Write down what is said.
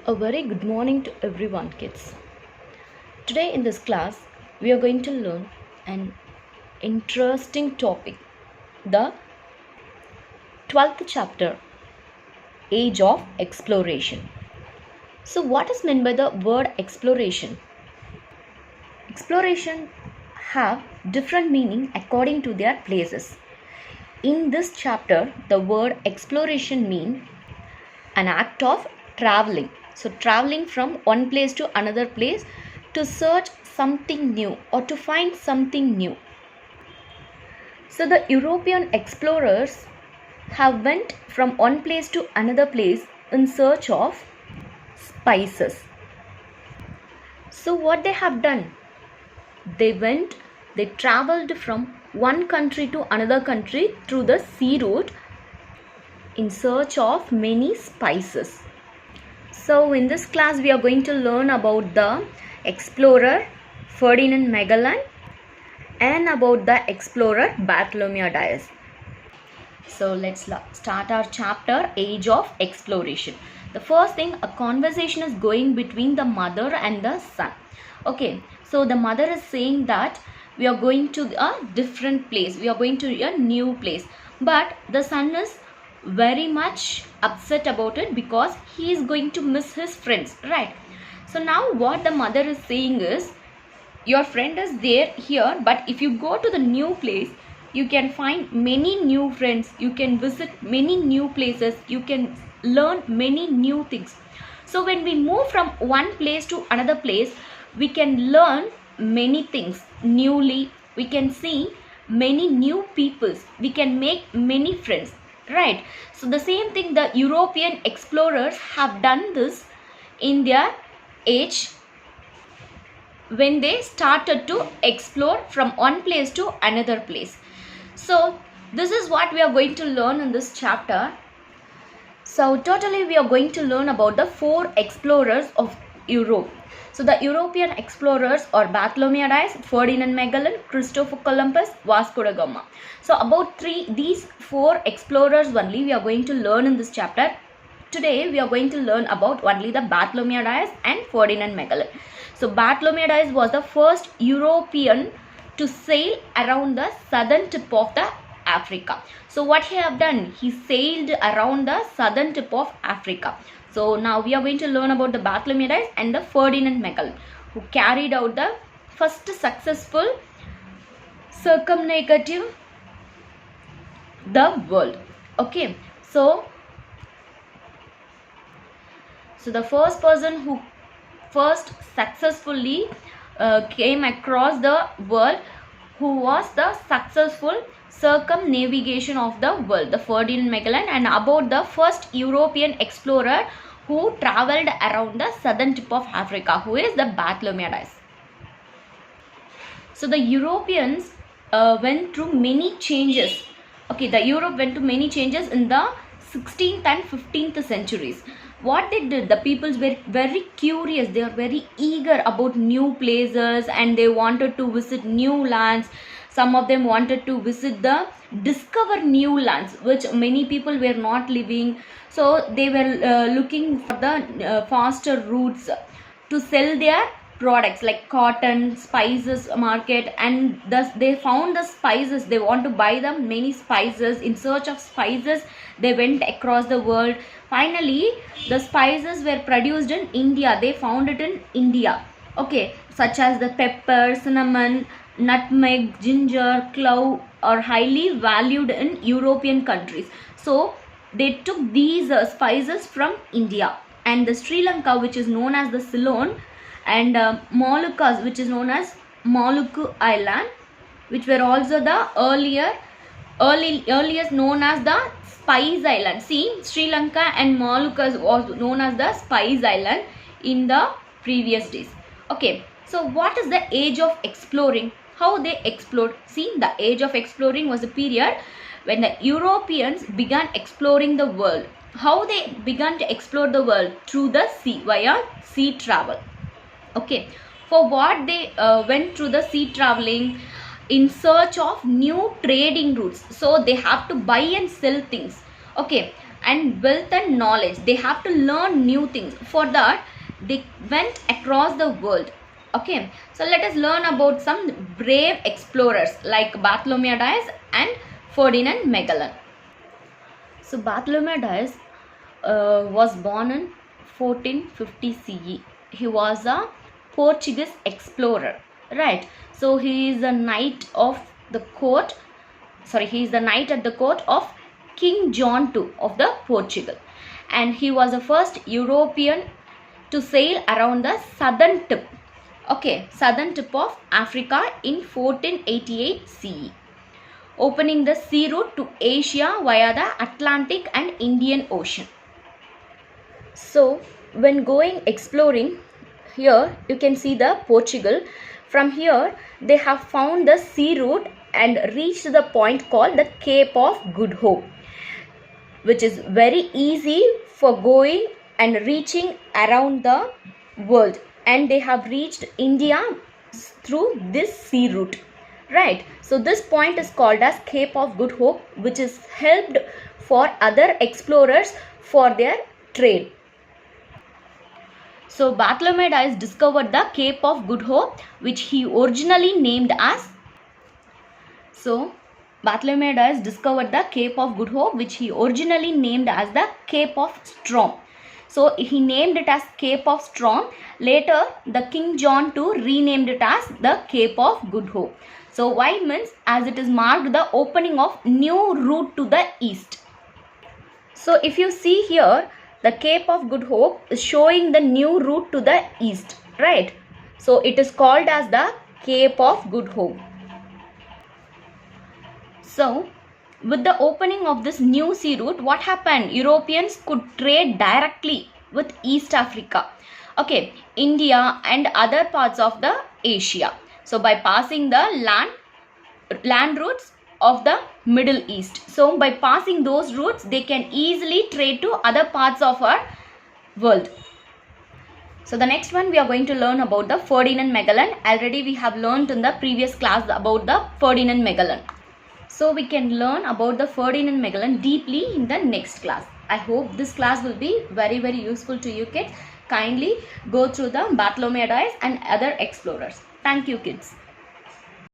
A very good morning to everyone, kids. Today in this class, we are going to learn an interesting topic, the 12th chapter, Age of Exploration. So, what is meant by the word exploration? Exploration have different meaning according to their places. In this chapter, the word exploration means an act of traveling. So, traveling from one place to another place to search something new or to find something new. So, the European explorers have went from one place to another place in search of spices. So, what they have done? They traveled from one country to another country through the sea route in search of many spices. So in this class we are going to learn about the explorer Ferdinand Magellan and about the explorer Bartholomew Dias. So let's start our chapter, Age of Exploration. The first thing, a conversation is going between the mother and the son. Okay, so the mother is saying that we are going to a different place, we are going to a new place, but the son is very much upset about it because he is going to miss his friends, right? So now what the mother is saying is, your friend is there here, but if you go to the new place, you can find many new friends, you can visit many new places, you can learn many new things. So when we move from one place to another place, we can learn many things newly, we can see many new peoples, we can make many friends, right? So the same thing the European explorers have done this in their age when they started to explore from one place to another place. So this is what we are going to learn in this chapter. So totally we are going to learn about the 4 explorers of Europe. So the European explorers are Bartholomew Dias, Ferdinand Magellan, Christopher Columbus, Vasco da Gama. So about these 4 explorers only we are going to learn in this chapter. Today we are going to learn about only the Bartholomew Dias and Ferdinand Magellan. So Bartholomew Dias was the first European to sail around the southern tip of the Africa. So what he have done? He sailed around the southern tip of Africa. So now we are going to learn about the Bartholomew Dias and the Ferdinand Magellan, who carried out the first successful circumnavigative the world. Okay, so the first person who first successfully came across the world, who was the successful circumnavigation of the world, the Ferdinand Magellan, and about the first European explorer who traveled around the southern tip of Africa, who is the Bartholomew Dias. So the Europeans went through many changes. Okay, the Europe went to many changes in the 16th and 15th centuries. What they did, the peoples were very curious, they are very eager about new places and they wanted to visit new lands. Some of them wanted to discover new lands which many people were not living. So they were looking for the faster routes to sell their products like cotton, spices market, and thus they found the spices. They want to buy them many spices. In search of spices, they went across the world. Finally, the spices were produced in India. They found it in India. Okay, such as the pepper, cinnamon, nutmeg, ginger, clove are highly valued in European countries. So they took these spices from India, and the Sri Lanka, which is known as the Ceylon, and Moluccas, which is known as Maluku Island, which were also the earliest known as the Spice Island. See, Sri Lanka and Moluccas was known as the Spice Island in the previous days. Okay, so what is the age of exploring? How they explored? See, the age of exploring was a period when the Europeans began exploring the world. How they began to explore the world? Through the sea, via sea travel. Okay, for what they went through the sea traveling in search of new trading routes. So they have to buy and sell things. Okay, and wealth and knowledge. They have to learn new things. For that, they went across the world. Okay, so let us learn about some brave explorers like Bartholomew Dias and Ferdinand Magellan. So Bartholomew Dias was born in 1450 CE. He was a Portuguese explorer, right? So he is a knight of the court. He is the knight at the court of King John II of the Portugal, and he was the first European to sail around the southern tip of Africa in 1488 CE, opening the sea route to Asia via the Atlantic and Indian Ocean. So when going exploring, here you can see the Portugal. From here they have found the sea route and reached the point called the Cape of Good Hope, which is very easy for going and reaching around the world, and they have reached India through this sea route, right? So this point is called as Cape of Good Hope, which is helped for other explorers for their trade. So Bartholomew Dias discovered the Cape of Good Hope, which he originally named as Bartholomew Dias discovered the Cape of Good Hope, which he originally named as the Cape of Storm. So he named it as Cape of Storm. Later, the King John II renamed it as the Cape of Good Hope. So why means as it is marked the opening of new route to the east. So if you see here, the Cape of Good Hope is showing the new route to the east, right? So it is called as the Cape of Good Hope. So with the opening of this new sea route, what happened? Europeans could trade directly with East Africa, okay, India and other parts of the Asia. So by passing the land routes of the Middle East. So by passing those routes, they can easily trade to other parts of our world. So the next one we are going to learn about the Ferdinand Magellan. Already we have learned in the previous class about the Ferdinand Magellan. So we can learn about the Ferdinand Magellan deeply in the next class. I hope this class will be very, very useful to you kids. Kindly go through the Bartholomew Dias and other explorers. Thank you kids.